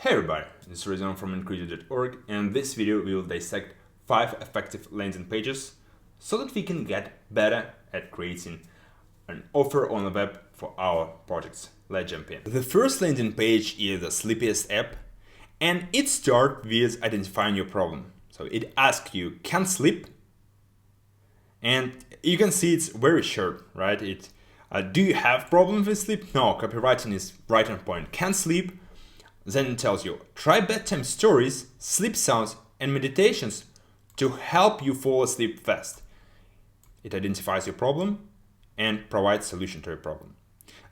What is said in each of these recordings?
Hey everybody, this is Rezon from increative.org, and in this video we will dissect 5 effective landing pages so that we can get better at creating an offer on the web for our projects. Let's jump in. The first landing page is the Sleepiest app, and it starts with identifying your problem. So it asks you, can sleep? And you can see it's very short, right? Do you have problems with sleep? No, copywriting is right on point. Can sleep? Then it tells you, try bedtime stories, sleep sounds, and meditations to help you fall asleep fast. It identifies your problem and provides solution to your problem.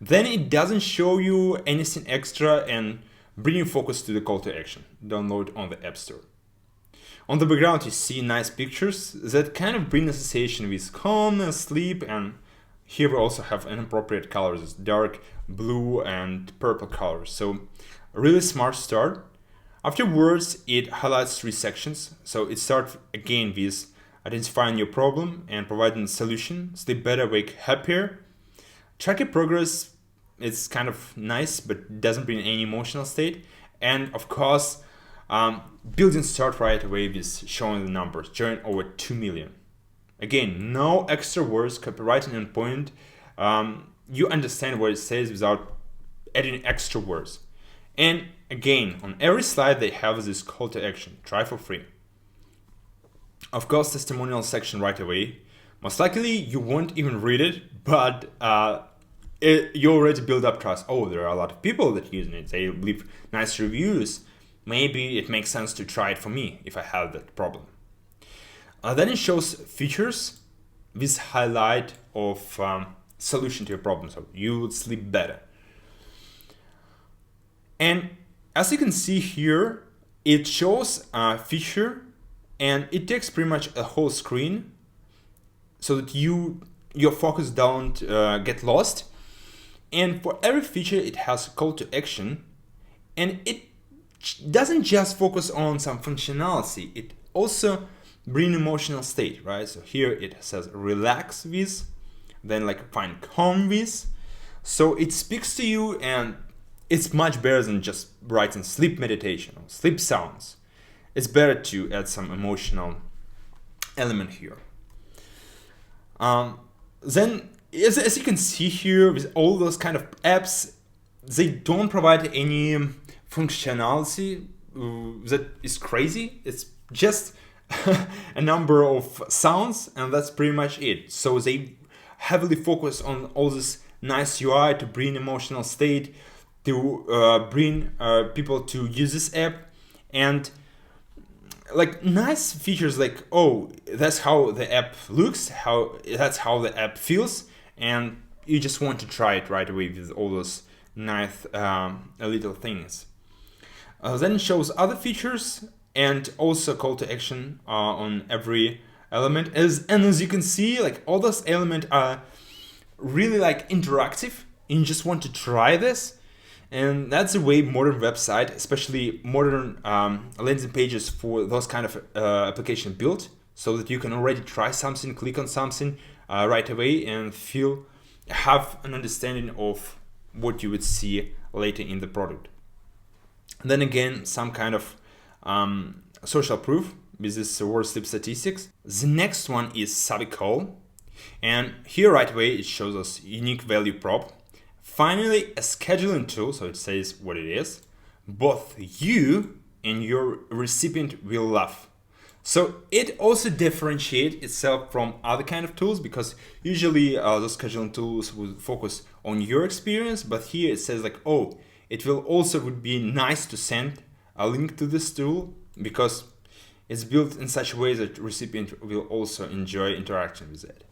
Then it doesn't show you anything extra and bring you focus to the call to action. Download on the App Store. On the background you see nice pictures that kind of bring association with calmness, sleep, and here we also have inappropriate colors, dark blue and purple colors. So a really smart start. Afterwards, it highlights 3 sections. So it starts again with identifying your problem and providing a solution. Sleep better, wake happier. Track your progress. It's kind of nice, but doesn't bring any emotional state. And of course, building start right away with showing the numbers. Join over 2 million. Again, no extra words, copywriting on point. You understand what it says without adding extra words. And again, on every slide they have this call to action, try for free. Of course, testimonial section right away. Most likely you won't even read it, but you already build up trust. Oh, there are a lot of people that use it. They leave nice reviews. Maybe it makes sense to try it for me if I have that problem. Then it shows features with highlight of solution to your problem. So you would sleep better. And as you can see here, it shows a feature and it takes pretty much a whole screen so that your focus don't get lost. And for every feature, it has a call to action, and it doesn't just focus on some functionality. It also brings emotional state, right? So here it says relax with, then like find calm with. So it speaks to you, and it's much better than just writing sleep meditation or sleep sounds. It's better to add some emotional element here. Then, as you can see here, with all those kind of apps, they don't provide any functionality that is crazy. It's just a number of sounds, and that's pretty much it. So they heavily focus on all this nice UI to bring emotional state, to bring people to use this app, and like nice features like, oh, that's how the app looks, that's how the app feels, and you just want to try it right away with all those nice little things. Then it shows other features and also call to action on every element. And as you can see, like all those elements are really like interactive. You just want to try this. And that's the way modern website, especially modern landing pages for those kind of application built, so that you can already try something, click on something right away and have an understanding of what you would see later in the product. And then again, some kind of social proof with this word sleep statistics. The next one is SavvyCall, and here right away it shows us unique value prop. Finally, a scheduling tool, so it says what it is. Both you and your recipient will love. So it also differentiates itself from other kind of tools, because usually those scheduling tools will focus on your experience, but here it says like, oh, it will also would be nice to send a link to this tool because it's built in such a way that recipient will also enjoy interaction with it.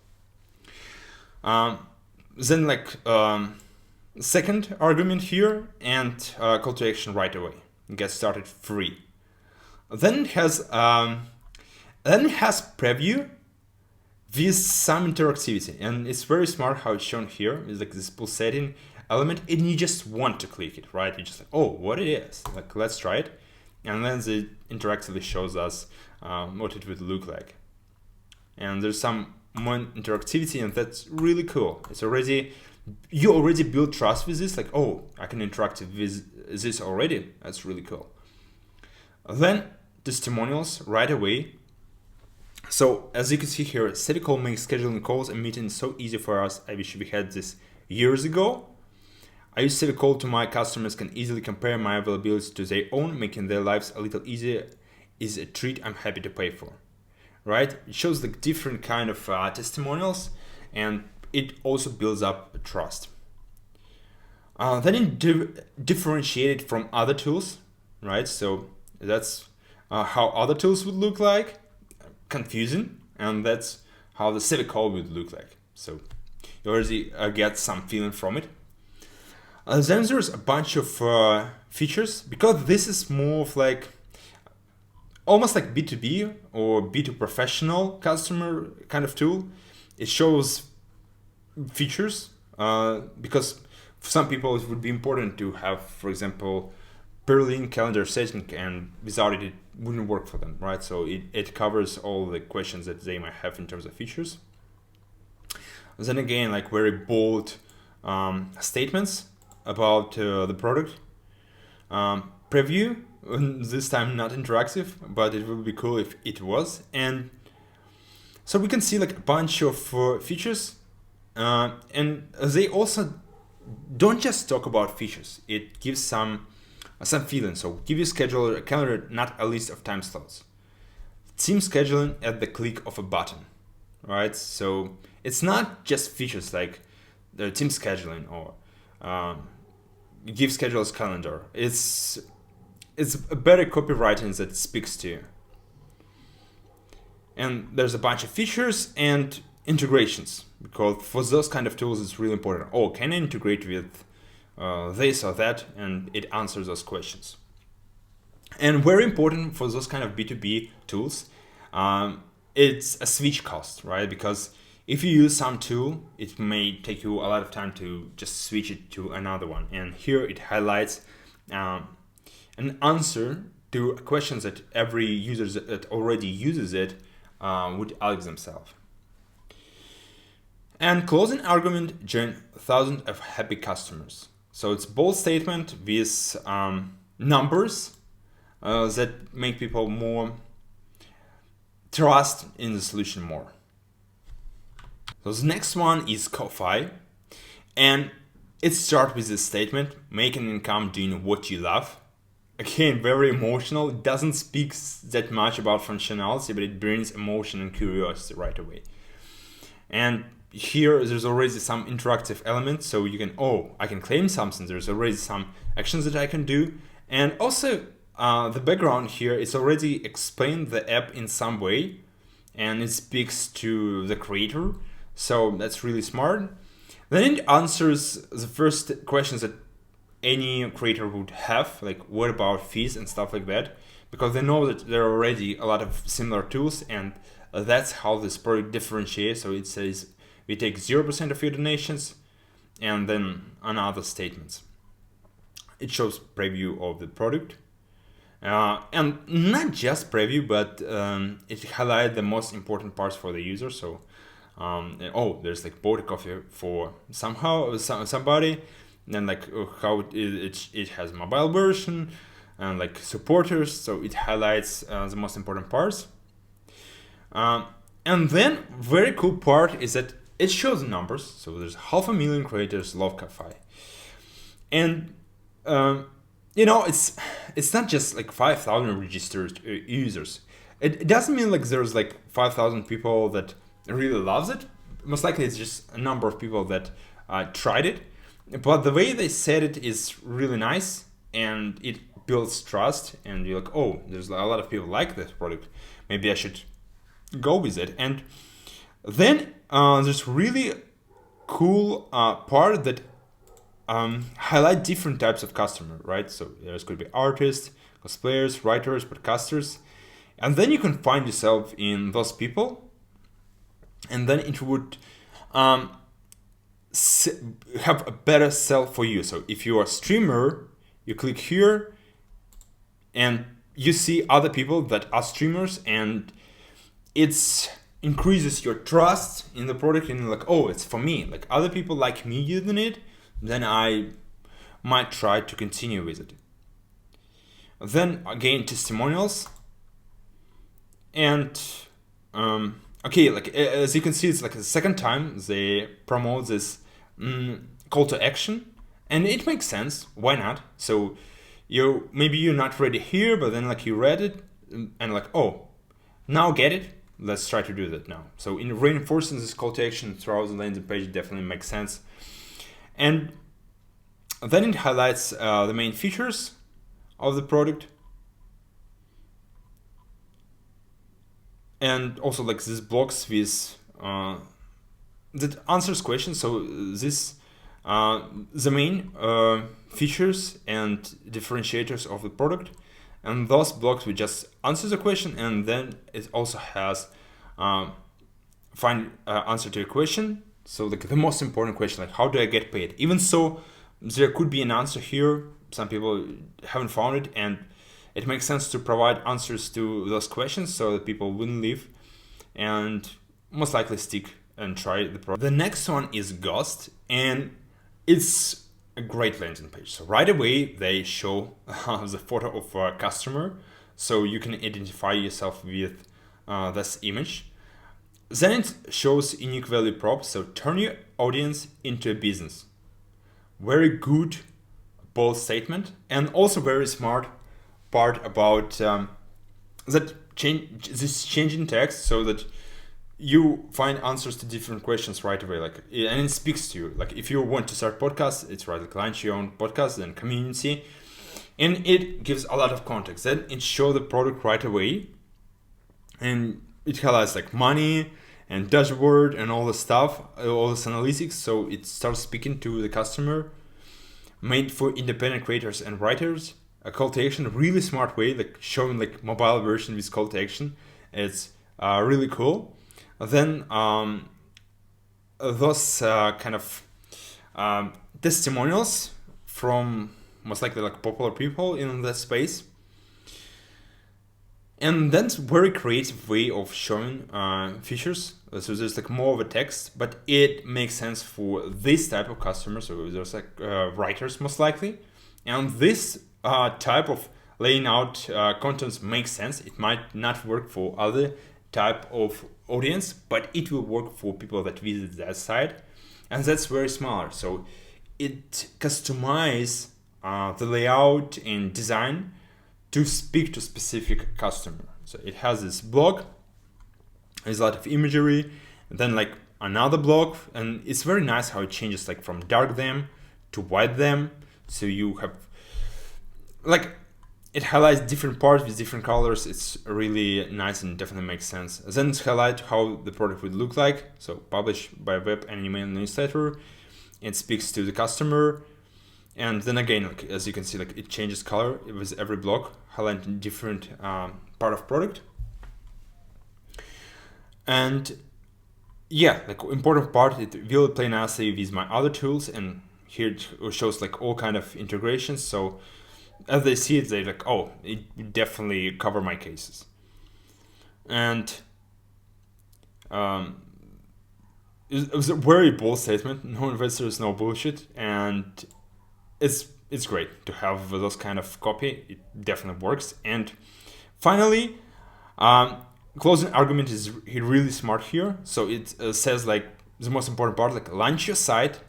Then like second argument here, and call to action right away. Get started free. Then it has preview with some interactivity, and it's very smart how it's shown here. It's like this pulsating element, and you just want to click it, right? You just like, oh, what it is? Like, let's try it, and then it interactively shows us what it would look like. And there's some more interactivity, and that's really cool. It's already you already build trust with this, like, oh, I can interact with this already. That's really cool. Then testimonials right away. So as you can see here, SavvyCall makes scheduling calls and meetings so easy for us. I wish we had this years ago. I use SavvyCall to my customers can easily compare my availability to their own, making their lives a little easier is a treat I'm happy to pay for. Right? It shows like different kind of testimonials, and it also builds up trust. Then it differentiated from other tools, right? So that's how other tools would look like, confusing, and that's how the SavvyCall would look like. So you already get some feeling from it. Then there's a bunch of features, because this is more of like almost like B2B or B2 professional customer kind of tool. It shows features because for some people it would be important to have, for example, per link calendar setting, and without it, it wouldn't work for them, right? So it covers all the questions that they might have in terms of features. Then again, like very bold statements about the product. Preview, this time not interactive, but it would be cool if it was. And so we can see like a bunch of features, and they also don't just talk about features. It gives some feeling. So give you scheduler a calendar, not a list of time slots. Team scheduling at the click of a button, right? So it's not just features like the team scheduling or give schedulers calendar. It's a better copywriting that speaks to you. And there's a bunch of features and integrations, because for those kind of tools it's really important. Oh, can I integrate with this or that? And it answers those questions. And very important for those kind of B2B tools, it's a switch cost, right? Because if you use some tool, it may take you a lot of time to just switch it to another one. And here it highlights an answer to questions that every user that already uses it would ask themselves. And closing argument, join thousands of happy customers. So it's bold statement with numbers that make people more trust in the solution more. So the next one is Kofi, and it starts with this statement: make an income doing what you love. Again, very emotional. It doesn't speak that much about functionality, but it brings emotion and curiosity right away. And here there's already some interactive elements, so you can, I can claim something. There's already some actions that I can do. And also the background here is already explained the app in some way, and it speaks to the creator. So that's really smart. Then it answers the first questions that any creator would have, like what about fees and stuff like that, because they know that there are already a lot of similar tools, and that's how this product differentiates. So it says we take 0% of your donations, and then another statements. It shows preview of the product, and not just preview, but it highlights the most important parts for the user. So there's like bought a coffee for somebody, then like how it has mobile version and like supporters. So it highlights the most important parts. And then very cool part is that it shows numbers. So there's 500,000 creators love Kofi, and it's not just like 5,000 registered users. It doesn't mean like there's like 5,000 people that really loves it. Most likely it's just a number of people that tried it, but the way they said it is really nice, and it builds trust, and you're like, there's a lot of people like this product, maybe I should go with it. And then there's really cool part that highlight different types of customer, right? So there's could be artists, cosplayers, writers, podcasters, and then you can find yourself in those people, and then it would have a better sell for you. So if you're a streamer, you click here and you see other people that are streamers, and it's increases your trust in the product and like, oh, it's for me. Like other people like me using it, then I might try to continue with it. Then again, testimonials. And okay, like as you can see, it's like the second time they promote this call to action, and it makes sense. Why not? So maybe you're not ready here, but then like you read it and like, oh, now get it. Let's try to do that now. So in reinforcing this call to action throughout the landing page definitely makes sense. And then it highlights the main features of the product. And also like this blocks with that answers questions. So this the main features and differentiators of the product, and those blocks will just answer the question, and then it also has find answer to a question. So like the most important question, like how do I get paid? Even so, there could be an answer here. Some people haven't found it, and it makes sense to provide answers to those questions so that people wouldn't leave and most likely stick and try the product. The next one is Ghost, and it's a great landing page. So right away they show the photo of a customer, so you can identify yourself with this image. Then it shows unique value prop, so turn your audience into a business. Very good bold statement, and also very smart part about this changing text so that you find answers to different questions right away. Like, and it speaks to you. Like if you want to start podcasts, it's right, like launch your own podcast and community, and it gives a lot of context. Then it shows the product right away, and it highlights like money and dashboard and all the stuff, all this analytics. So it starts speaking to the customer. Made for independent creators and writers. A call to action, a really smart way, like showing like mobile version with call to action. It's really cool. Then those kind of testimonials from most likely like popular people in the space. And that's very creative way of showing features. So there's like more of a text, but it makes sense for this type of customers. So there's like writers most likely, and this type of laying out contents makes sense. It might not work for other type of audience, but it will work for people that visit that site, and that's very smart. So it customize the layout and design to speak to specific customer. So it has this blog, there's a lot of imagery, and then like another blog, and it's very nice how it changes like from dark theme to white theme. So you have like it highlights different parts with different colors. It's really nice and definitely makes sense. Then it's highlight how the product would look like. So published by web and email newsletter. It speaks to the customer. And then again, like as you can see, like it changes color with every block, highlighting different part of product. And yeah, like important part, it will play nicely with my other tools, and here it shows like all kind of integrations. So as they see it, they're like, oh, it definitely cover my cases. And it was a very bold statement. No investors, no bullshit, and it's great to have those kind of copy. It definitely works. And finally, closing argument is really smart here. So it says like the most important part, like launch your site,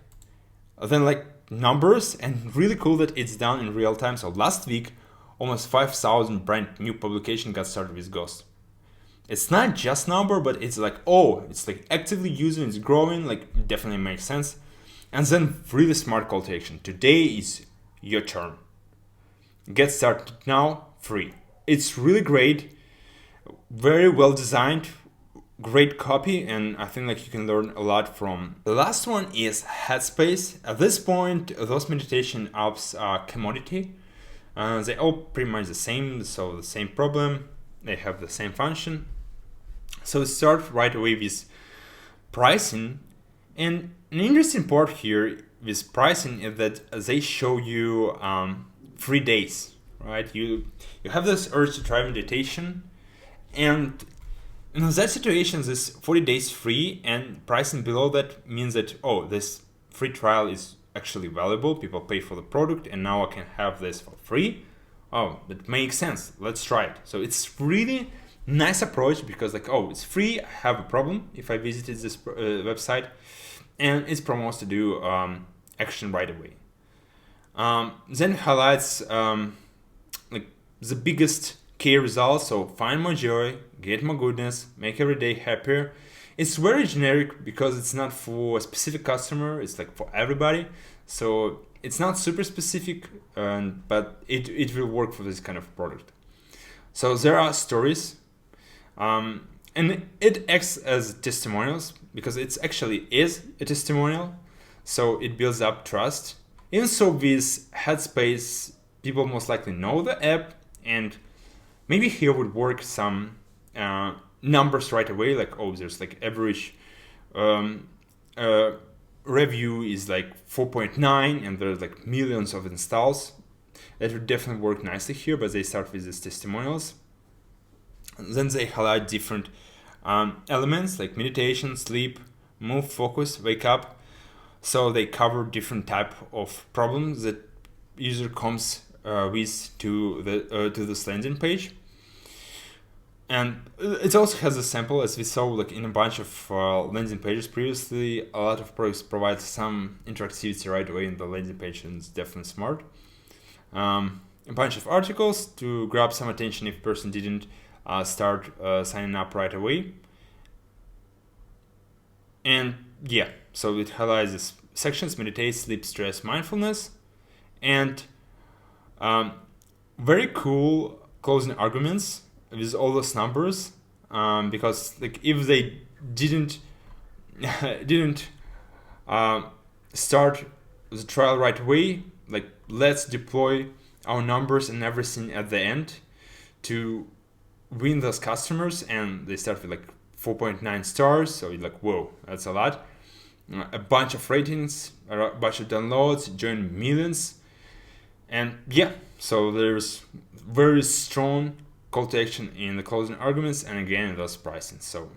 then like numbers, and really cool that it's done in real time. So last week, almost 5,000 brand new publication got started with Ghost. It's not just number, but it's like, oh, it's like actively using, it's growing, like it definitely makes sense. And then really smart call to action. Today is your turn. Get started now, free. It's really great, very well designed, great copy, and I think like you can learn a lot from. The last one is Headspace. At this point, those meditation apps are commodity. They all pretty much the same, so the same problem. They have the same function. So start right away with pricing. And an interesting part here with pricing is that they show you 3 days, right? You have this urge to try meditation, and In that situation, this 40 days free and pricing below that means that, oh, this free trial is actually valuable. People pay for the product and now I can have this for free. Oh, that makes sense. Let's try it. So it's really nice approach because like, oh, it's free. I have a problem if I visited this website, and it promotes to do action right away. Then highlights like the biggest key results. So find more joy, get more goodness, make every day happier. It's very generic because it's not for a specific customer. It's like for everybody. So it's not super specific, but it will work for this kind of product. So there are stories, and it acts as testimonials because it actually is a testimonial. So it builds up trust. Even so, with Headspace, people most likely know the app, and maybe here would work some numbers right away, like, oh, there's like average review is like 4.9 and there's like millions of installs. That would definitely work nicely here, but they start with these testimonials. And then they highlight different elements like meditation, sleep, move, focus, wake up. So they cover different type of problems that user comes with to this landing page. And it also has a sample, as we saw like in a bunch of landing pages previously. A lot of products provide some interactivity right away in the landing page, and it's definitely smart. A bunch of articles to grab some attention if person didn't start signing up right away. And yeah, so it highlights these sections: meditate, sleep, stress, mindfulness, and very cool closing arguments with all those numbers, because like if they didn't start the trial right away, like let's deploy our numbers and everything at the end to win those customers, and they start with like 4.9 stars, so you're like, whoa, that's a lot. A bunch of ratings, a bunch of downloads, join millions, and yeah, so there's very strong call to action in the closing arguments, and again those pricing. So